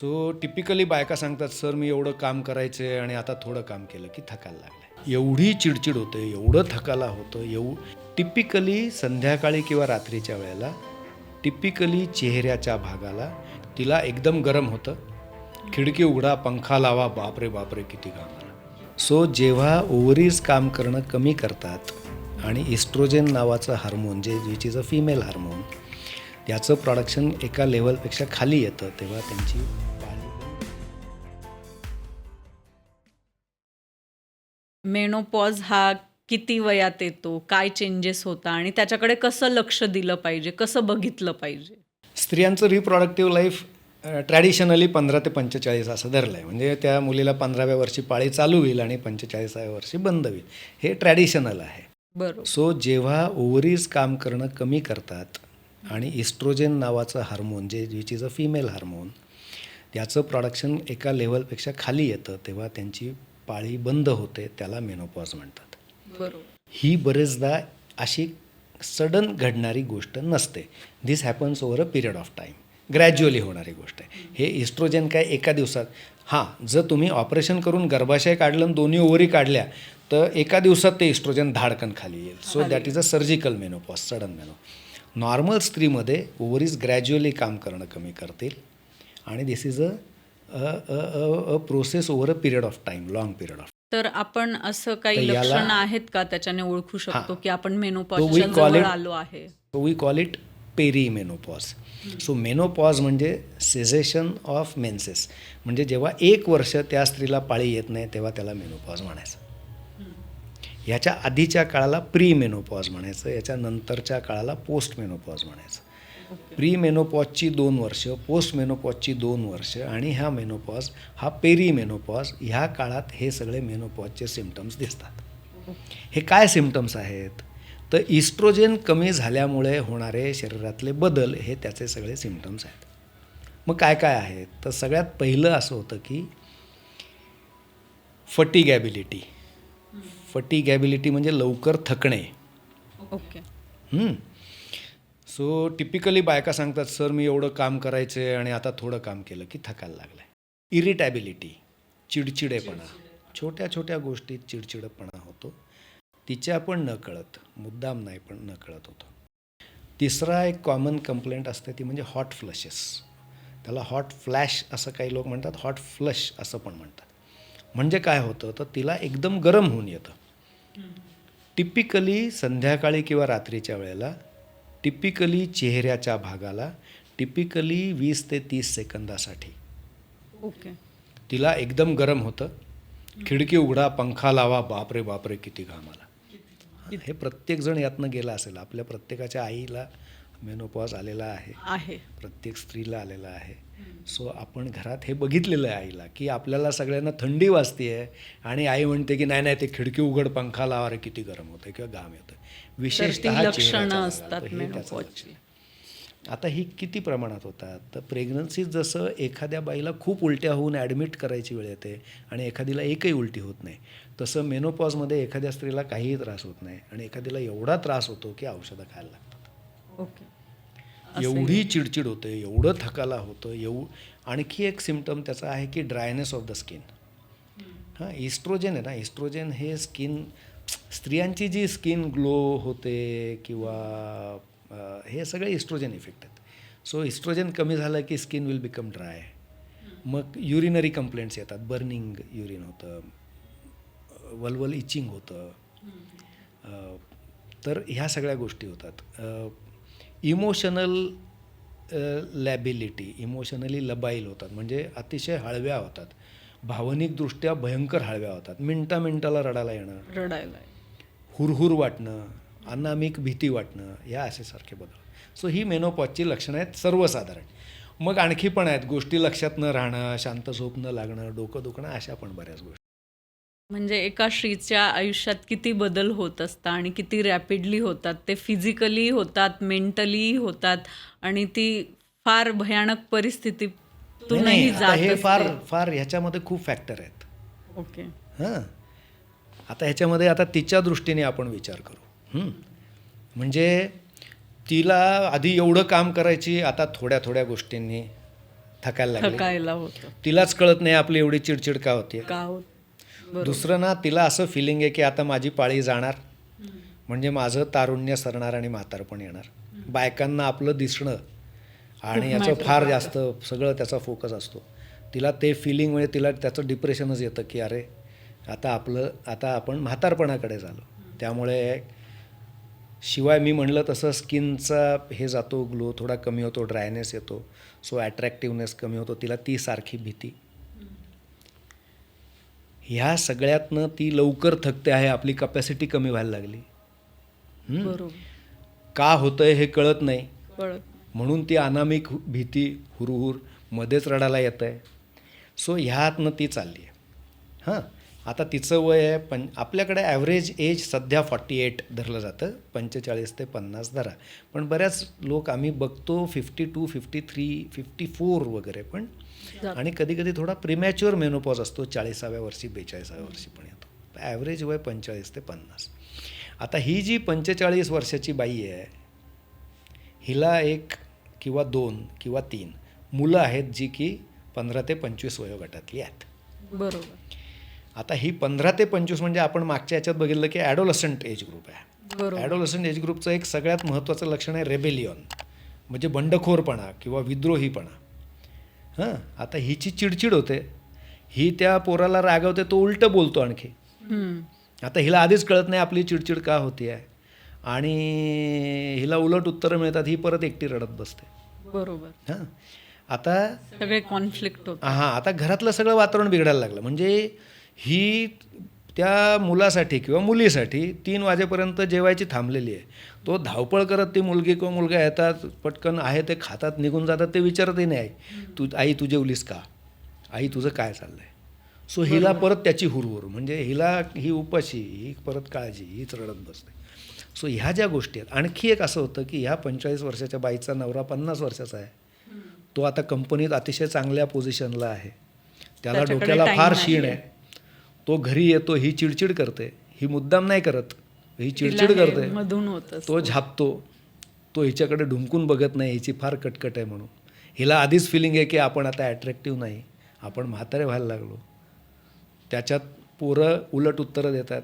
So typically बायका सांगतात, sir मी एवढं काम करायचं आहे आणि आता थोडं काम केलं की थकायला लागलं. एवढी चिडचिड होते, एवढं थकायला होतं. टिपिकली संध्याकाळी किंवा रात्रीच्या वेळेला टिपिकली चेहऱ्याच्या भागाला तिला एकदम गरम होतं. खिडकी उघडा, पंखा लावा, बापरे बापरे किती काम आलं. सो जेव्हा ओव्हरीज काम करणं कमी करतात आणि इस्ट्रोजेन नावाचं हार्मोन जे which is a female hormone, त्याचं प्रोडक्शन एका लेवलपेक्षा खाली येतं, तेव्हा त्यांची मेनोपॉज हा किती वयात येतो, काय चेंजेस होतात आणि त्याच्याकडे कसं लक्ष दिलं पाहिजे, कसं बघितलं पाहिजे? स्त्रियांचं रिप्रोडक्टिव्ह लाईफ ट्रॅडिशनली 15 ते 45 असं धरलं आहे. म्हणजे त्या मुलीला 15व्या वर्षी पाळी चालू होईल आणि 45व्या वर्षी बंद होईल, हे ट्रॅडिशनल आहे. बरोबर. सो जेव्हा ओव्हरीज काम करणं कमी करतात आणि इस्ट्रोजेन नावाचं हार्मोन जे which is a female hormone, त्याचं प्रोडक्शन एका लेवलपेक्षा खाली येतं, तेव्हा त्यांची पाळी बंद होते, त्याला मेनोपॉज म्हणतात. बरोबर. ही बरेचदा अशी सडन घडणारी गोष्ट नसते. This happens over a period of time, gradually होणारी गोष्ट आहे. हे इस्ट्रोजेन काय एका दिवसात, हां जर तुम्ही ऑपरेशन करून गर्भाशय काढलं आणि दोन्ही ओव्हरी काढल्या तर एका दिवसात ते इस्ट्रोजेन धाडकन खाली येईल. So that is a surgical menopause, sudden normal स्त्रीमध्ये ओव्हरीज ग्रॅज्युअली काम करणं कमी करतील आणि this is a process over a period of time, long period of. तर आपण असं काही तर याला- लक्षणं आहेत का त्याच्याने ओळखू शकतो की आपण So मेनोपॉजच्या we call जवळ it- आलो आहे? We call it perimenopause. So menopause म्हणजे सेझेशन ऑफ मेन्सेस, म्हणजे जेव्हा 1 वर्ष त्या स्त्रीला पाळी येत नाही तेव्हा त्याला मेनोपॉज म्हणायचं. ह्याच्या आधीच्या काळाला प्री मेनोपॉज म्हणायचं, याच्या नंतरच्या काळाला पोस्ट मेनोपॉज म्हणायचं. प्री मेनोपॉजची 2 वर्ष, पोस्ट मेनोपॉजची 2 वर्ष आणि हा मेनोपॉज, हा पेरीमेनोपॉज, ह्या काळात हे सगळे मेनोपॉजचे सिम्पटम्स दिसतात. हे काय सिम्पटम्स आहेत? तर इस्ट्रोजेन कमी झाल्यामुळे होणारे शरीरातले बदल हे त्याचे सगळे सिम्पटम्स आहेत. मग काय काय आहेत? तर सगळ्यात पहिलं असं होतं की फटिगॅबिलिटी. फटिगॅबिलिटी म्हणजे लवकर थकणे. ओके. सो टिपिकली बायका सांगतात, सर मी एवढं काम करायचं आहे आणि आता थोडं काम केलं की थकायला लागलं आहे. इरिटॅबिलिटी, चिडचिडेपणा, छोट्या छोट्या गोष्टीत चिडचिडपणा होतो, तिच्या पण न कळत, मुद्दाम नाही पण न कळत होतो. तिसरा एक कॉमन कंप्लेंट असते ती म्हणजे हॉट फ्लशेस. त्याला हॉट फ्लॅश असं काही लोक म्हणतात, हॉट फ्लश असं पण म्हणतात. म्हणजे काय होतं तर तिला एकदम गरम होऊन येतं. टिपिकली संध्याकाळी किंवा रात्रीच्या वेळेला टिपिकली चेहऱ्याच्या भागाला टिपिकली 20 ते 30 सेकंदासाठी ओके. तिला एकदम गरम होतं. खिडकी उघडा, पंखा लावा, बापरे बापरे किती घाम आला. हे प्रत्येकजण यातनं गेला असेल. आपल्या प्रत्येकाच्या आईला मेनोपॉज आलेला आहे, प्रत्येक स्त्रीला आलेला आहे. सो आपण घरात हे बघितलेलं आहे आईला, की आपल्याला सगळ्यांना थंडी वाजते आहे आणि आई म्हणते की नाही नाही ते खिडकी उघड, पंखा लावा रे, किती गरम होतं किंवा घाम येतं. विशेषतः लक्षणं असतात मेनोपॉजची. आता ही किती प्रमाणात होतात? तर प्रेग्नन्सीत जसं एखाद्या बाईला खूप उलट्या होऊन ॲडमिट करायची वेळ येते आणि एखादीला एकही उलटी होत नाही, तसं मेनोपॉजमध्ये एखाद्या स्त्रीला काहीही त्रास होत नाही आणि एखादीला एवढा त्रास होतो की औषधं खायला लागतात. ओके. एवढी चिडचिड होते, एवढं थकायला होतं. आणखी एक सिम्पटम त्याचा आहे की ड्रायनेस ऑफ द स्किन. हां, इस्ट्रोजेन आहे ना, इस्ट्रोजेन हे स्किन, स्त्रियांची जी स्किन ग्लो होते किंवा हे सगळे इस्ट्रोजेन इफेक्ट आहेत. सो इस्ट्रोजेन कमी झालं की स्किन विल बिकम ड्राय. मग युरिनरी कंप्लेंट्स येतात, बर्निंग युरिन होतं, वलवल इचिंग होतं. तर ह्या सगळ्या गोष्टी होतात. इमोशनल लॅबिलिटी, इमोशनली लबाईल होतात, म्हणजे अतिशय हळव्या होतात, भावनिकदृष्ट्या भयंकर हळव्या होतात. मिनटाला रडायला येणं, हुरहुर वाटणं, अनामिक भीती वाटणं, या असेसारखे बदल. सो ही मेनोपॉजची लक्षणं आहेत सर्वसाधारण. मग आणखी पण आहेत गोष्टी लक्षात न राहणं, शांत झोप न लागणं, डोकं दुखणं, अशा पण बऱ्याच गोष्टी. म्हणजे एका स्त्रीच्या आयुष्यात किती बदल होत असतात आणि किती रॅपिडली होतात, ते फिजिकली होतात, मेंटली होतात आणि ती फार भयानक परिस्थितीतूनही नाही, आता जात हे फार असते. फार ह्याच्यामध्ये खूप फॅक्टर आहेत. ओके. हां, आता ह्याच्यामध्ये आता तिच्या दृष्टीने आपण विचार करू. म्हणजे तिला आधी एवढं काम करायची, आता थोड्या थोड्या गोष्टींनी थकायला होतं. तिलाच कळत नाही आपली एवढी चिडचिड का होते. का होत? बरोबर. दुसरं ना, तिला असं फिलिंग आहे की आता माझी पाळी जाणार म्हणजे माझं तारुण्य सरणार आणि म्हातारपण येणार. बायकांना आपलं दिसणं आणि याचं फार जास्त सगळं त्याचा फोकस असतो. तिला ते फिलिंग म्हणजे तिला त्याचं डिप्रेशनच येतं की अरे आता आपण म्हातारपणाकडे झालो. त्यामुळे शिवाय मी म्हणलं तसं स्किनचा हे जातो, ग्लो थोडा कमी होतो, ड्रायनेस येतो, सो ॲट्रॅक्टिव्हनेस कमी होतो. तिला ती सारखी भीती. ह्या सगळ्यातनं ती लवकर थकते आहे, आपली कपॅसिटी कमी व्हायला लागली. बरोबर. का होतंय हे कळत नाही, कळत. म्हणून ती अनामिक भीती, हुरहुर, मध्येच रडायला येत आहे. सो ह्यातनं ती चालली आहे. हां, आता तिचं वय आहे आपल्याकडे ॲव्हरेज एज सध्या 48 धरलं जातं, 45 ते 50 धरा. पण बऱ्याच लोक आम्ही बघतो 52, 53, 54 वगैरे पण. आणि कधी कधी थोडा प्रिमॅच्युअर मेनोपॉज असतो, 40व्या वर्षी 42व्या वर्षी पण येतो. ॲव्हरेज वय 45 ते 50. आता ही जी 45 वर्षाची बाई आहे, हिला 1 किंवा 2 किंवा 3 मुलं आहेत जी की 15 ते 25 वयोगटातली आहेत. बरोबर. आता ही 15 ते 25 म्हणजे आपण मागच्या याच्यात बघितलं की ॲडोलसंट एज ग्रुप आहे. बरोबर. ॲडोलसंट एज ग्रुपचं एक सगळ्यात महत्त्वाचं लक्षण आहे रेबेलियन, म्हणजे बंडखोरपणा किंवा विद्रोहीपणा. हां, आता हिची चिडचिड होते, ही त्या पोराला रागवते, तो उलटं बोलतो आणखी. आता हिला आधीच कळत नाही आपली चिडचिड का होती आहे आणि हिला उलट उत्तरं मिळतात, ही परत एकटी रडत बसते. बरोबर. हां, आता सगळे कॉन्फ्लिक्ट होत. हां, आता घरातलं सगळं वातावरण बिघडायला लागलं. म्हणजे ही त्या मुलासाठी किंवा मुलीसाठी 3 वाजेपर्यंत जेवायची थांबलेली आहे. तो धावपळ करत ती मुलगी किंवा मुलगा येतात, पटकन आहे ते खातात, निघून जातात, ते विचारतही नाही आई तू जेवलीस का, आई तुझं काय चाललं आहे. सो हिला परत त्याची हुरहुर, म्हणजे हिला ही उपाशी, ही परत काळजी, हीच रडत बसते. सो ह्या ज्या गोष्टी आहेत. आणखी एक असं होतं की ह्या 45 वर्षाच्या बाईचा नवरा 50 वर्षाचा आहे. तो आता कंपनीत अतिशय चांगल्या पोझिशनला आहे, त्याला डोक्याला फार शीण आहे. तो घरी येतो, ही चिडचिड करते, ही मुद्दाम नाही करत, ही चिडचिड करते, मधून होत. तो झापतो, तो हिच्याकडे ढुंकून बघत नाही, हिची फार कटकट आहे म्हणून. हिला आधीच फिलिंग आहे की आपण आता ॲट्रॅक्टिव्ह नाही, आपण म्हातारे व्हायला लागलो. त्याच्यात पोरं उलट उत्तरं देतात,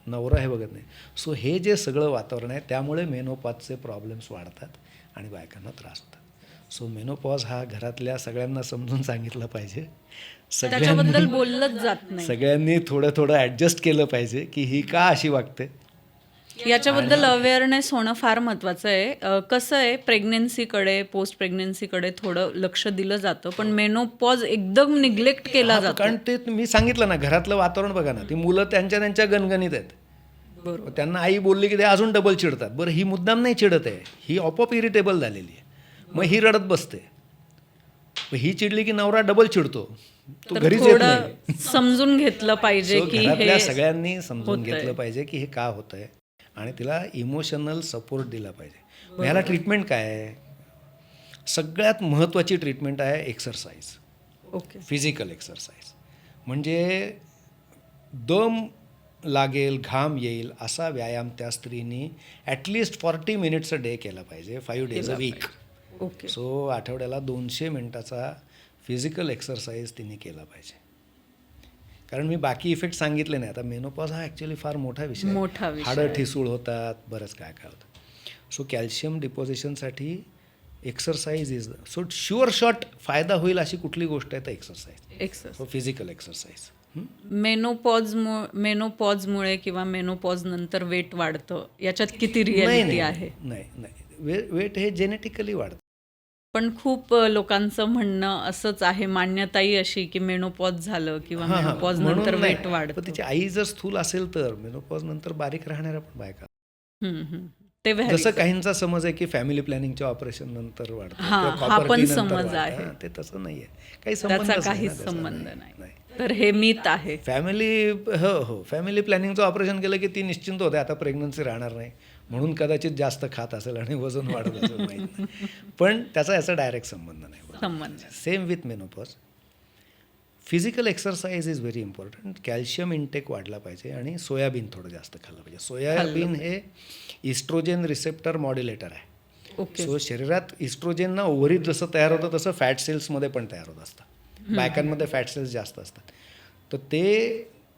नवरा हे बघत नाही. सो हे जे सगळं वातावरण आहे त्यामुळे मेनोपॉजचे प्रॉब्लेम्स वाढतात आणि बायकांना त्रास होतात. सो मेनोपॉज हा घरातल्या सगळ्यांना समजून सांगितलं पाहिजे, त्याच्याबद्दल बोललंच जात नाही. सगळ्यांनी थोडं थोडं ॲडजस्ट केलं पाहिजे की ही का अशी वागते. याच्याबद्दल अवेअरनेस होणं फार महत्त्वाचं आहे. कसं आहे, प्रेग्नन्सीकडे, पोस्ट प्रेग्नन्सीकडे थोडं लक्ष दिलं जातं, पण मेनोपॉज एकदम निग्लेक्ट केला जातो. कारण ते मी सांगितलं ना, घरातलं वातावरण बघा ना, ती मुलं त्यांच्या गणगणित आहेत. बरोबर. त्यांना आई बोलली की ते अजून डबल चिडतात. बरं, ही मुद्दाम नाही चिडत आहे, ही आपोआप इरिटेबल झालेली आहे, मग ही रडत बसते. ही चिडली की नवरा डबल चिडतो, तो घरीच येत नाही. समजून घेतलं पाहिजे की घरातल्या सगळ्यांनी समजून घेतलं पाहिजे की हे का होतंय आणि तिला इमोशनल सपोर्ट दिला पाहिजे. ह्याला ट्रीटमेंट काय आहे? सगळ्यात महत्त्वाची ट्रीटमेंट आहे एक्सरसाइज. ओके. फिजिकल एक्सरसाइज म्हणजे दम लागेल, घाम येईल असा व्यायाम त्या स्त्रीनी ॲटलिस्ट 40 मिनिट्स अ डे केला पाहिजे, 5 days a week. Okay. So आठवड्याला 200 मिनटाचा फिजिकल एक्सरसाइज तिने केला पाहिजे. कारण मी बाकी इफेक्ट सांगितले नाही. आता मेनोपॉज हा ॲक्च्युली फार मोठा विषय आहे. हाडं ठिसूळ होतात, बरंच काय काय होतं. सो कॅल्शियम डिपॉझिशनसाठी exercise is so sure shot फायदा होईल अशी कुठली गोष्ट आहे तर एक्सरसाइज. So physical exercise. मेनोपॉजमुळे किंवा मेनोपॉज नंतर वेट वाढतं, याच्यात किती रिॲलिटी आहे? नाही, वेट हे जेनेटिकली वाढतं. पण खूप लोकांचं म्हणणं असंच आहे, मान्यताही अशी की मेनोपॉज झालं किंवा मेनोपॉज नंतर वेट वाढतं. पण तिची आई जर स्थूल असेल तर मेनोपॉज नंतर बारीक राहणाऱ्या पण बायका. ते जसं काहींचा समज आहे की फॅमिली प्लॅनिंगच्या ऑपरेशन नंतर वाढतं, हा पण समज आहे. ते तसं नाही आहे, काही काहीच संबंध नाही. तर हे मीथ आहे. फॅमिली प्लॅनिंगचं ऑपरेशन केलं की ती निश्चिंत होते, आता प्रेग्नन्सी राहणार नाही, म्हणून कदाचित जास्त खात असेल आणि वजन वाढत असेल, माहीत नाही. पण त्याचा याचा डायरेक्ट संबंध नाही. Same with menopause. Physical exercise is very important. Calcium intake वाढला पाहिजे आणि सोयाबीन थोडं जास्त खाल्लं पाहिजे. सोयाबीन हे इस्ट्रोजेन रिसेप्टर मॉड्युलेटर आहे. ओके. सो शरीरात इस्ट्रोजेन ना ओव्हरीत जसं तयार होतं तसं फॅट सेल्समध्ये पण तयार होत असतं. बायकांमध्ये फॅट सेल्स जास्त असतात. तर ते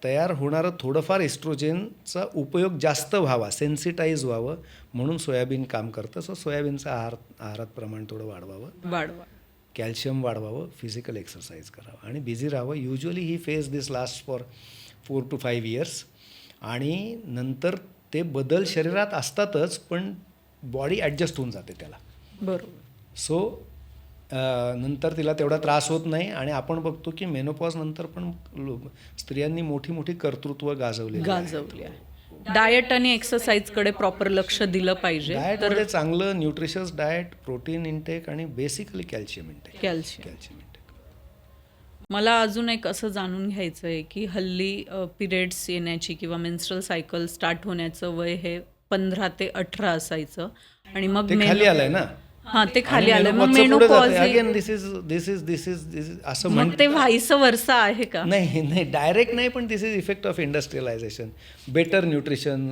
तयार होणारं थोडंफार इस्ट्रोजेनचा उपयोग जास्त व्हावा, सेन्सिटाईज व्हावं म्हणून सोयाबीन काम करतं. सो सोयाबीनचं आहारात प्रमाण थोडं वाढवा. कॅल्शियम वाढवावं, फिजिकल एक्सरसाइज करावं आणि बिझी राहावं. Usually he phase this last for 4 to 5 years आणि नंतर ते बदल शरीरात असतातच, पण बॉडी ॲडजस्ट होऊन जाते त्याला. बरोबर. सो नंतर तिला तेवढा त्रास होत नाही आणि आपण बघतो की मेनोपॉज नंतर पण स्त्रियांनी मोठी मोठी कर्तृत्व गाजवली आहे. डाएट आणि एक्सरसाइजकडे प्रॉपर लक्ष दिलं पाहिजे. डाएटमध्ये चांगलं न्यूट्रिशियस डाएट, प्रोटीन इंटेक आणि बेसिकली कॅल्शियम इंटेक. मला अजून एक असं जाणून घ्यायचं आहे की हल्ली पिरियड्स येण्याची किंवा मेन्स्ट्रल सायकल स्टार्ट होण्याचं वय हे 15 ते 18 असायचं आणि मग ते खाली आलंय ना. ते खाली आलं. मग मेनोपॉज अगेन दिस इज असं मग ते व्हाईस वर्सा आहे का? नाही डायरेक्ट नाही, पण this is effect of industrialisation. Better nutrition,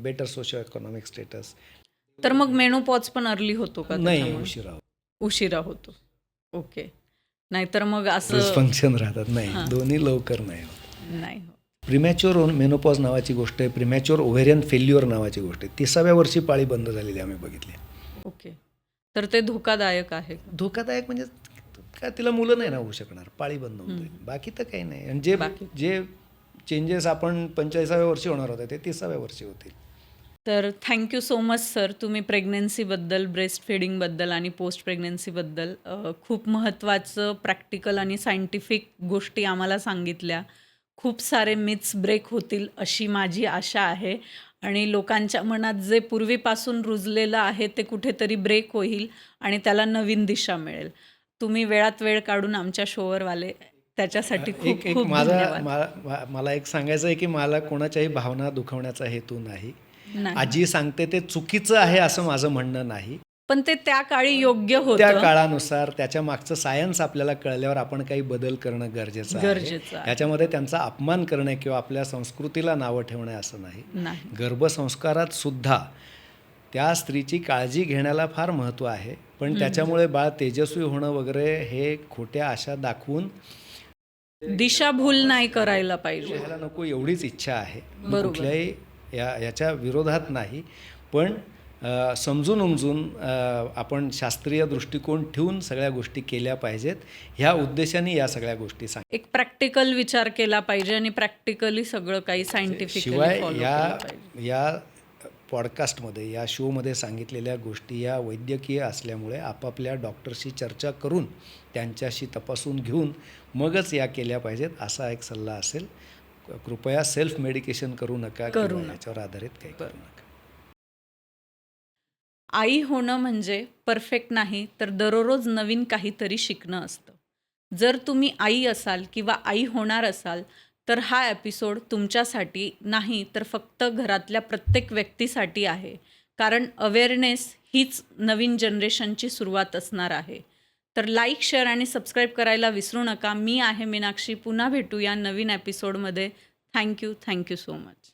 better socio economic status. तर मग मेनोपॉज पण अर्ली होतो का? नाही, उशिरा होतो. ओके. नाहीतर मग असं फंक्शन राहतात. नाही, दोन्ही लवकर नाही होत. प्रिमॅच्युअर मेनोपॉज नावाची गोष्ट आहे, प्रिमॅच्युअर ओव्हेरियन फेल्युअर नावाची गोष्ट आहे. 30व्या वर्षी पाळी बंद झालेली आम्ही बघितली. ओके. तर ते धोकादायक आहे? धोकादायक म्हणजे काय, तिला मुलं नाही ना होऊ शकणार, पाळी बंद होऊन जाईल, बाकी तर काही नाही. आणि जे चेंजेस आपण 45व्या वर्षी होणार होते ते 30व्या वर्षी होतील. तर थँक्यू सो मच सर, तुम्ही प्रेग्नन्सीबद्दल, ब्रेस्ट फिडिंगबद्दल आणि पोस्ट प्रेग्नन्सीबद्दल खूप महत्त्वाचं प्रॅक्टिकल आणि सायंटिफिक गोष्टी आम्हाला सांगितल्या. खूप सारे मिथ्स ब्रेक होतील अशी माझी आशा आहे आणि लोकांच्या मनात जे पूर्वीपासून रुजलेलं आहे ते कुठेतरी ब्रेक होईल आणि त्याला नवीन दिशा मिळेल. तुम्ही वेळात वेळ काढून आमच्या शोवर आले त्याच्यासाठी खूप खूप धन्यवाद. मला एक सांगायचं आहे की मला कोणाच्याही भावना दुखवण्याचा हेतू नाही. आजी सांगते ते चुकीचं आहे असं माझं म्हणणं नाही, पण ते त्या काळी योग्य होतं. त्या काळानुसार त्याच्या मागचं सायन्स आपल्याला कळल्यावर आपण काही बदल करणं गरजेचं आहे. याच्यामध्ये त्यांचा अपमान करणे किंवा आपल्या संस्कृतीला नावं ठेवणे असं नाही. गर्भसंस्कारात सुद्धा त्या स्त्रीची काळजी घेण्याला फार महत्त्व आहे, पण त्याच्यामुळे बाळ तेजस्वी होणं वगैरे हे खोट्या आशा दाखवून दिशाभूल नाही करायला पाहिजे. ह्याला नको एवढीच इच्छा आहे. कुठल्याही याच्या विरोधात नाही, पण समजून उमजून आपण शास्त्रीय दृष्टिकोन ठेवून सगळ्या गोष्टी केल्या पाहिजेत. ह्या उद्देशाने या सगळ्या गोष्टी एक प्रॅक्टिकल विचार केला पाहिजे आणि प्रॅक्टिकली सगळं काही सायंटिफिक. शिवाय या पॉडकास्टमध्ये, या शोमध्ये सांगितलेल्या गोष्टी या वैद्यकीय असल्यामुळे आपापल्या डॉक्टरशी चर्चा करून त्यांच्याशी तपासून घेऊन मगच या केल्या पाहिजेत, असा एक सल्ला असेल. कृपया सेल्फ मेडिकेशन करू नका, याच्यावर आधारित काही करू नका. आई होणं म्हणजे परफेक्ट नाही, तर दररोज नवीन काहीतरी शिकणं असतं. जर तुम्ही आई असाल किंवा आई होणार असाल तर हा एपिसोड तुमच्यासाठी नाही, तर फक्त घरातल्या प्रत्येक व्यक्तीसाठी आहे. कारण अवेअरनेस हीच नवीन जनरेशनची सुरुवात असणार आहे. तर लाईक, शेअर आणि सबस्क्राईब करायला विसरू नका. मी आहे मीनाक्षी. पुन्हा भेटूया नवीन एपिसोडमध्ये. Thank you so much.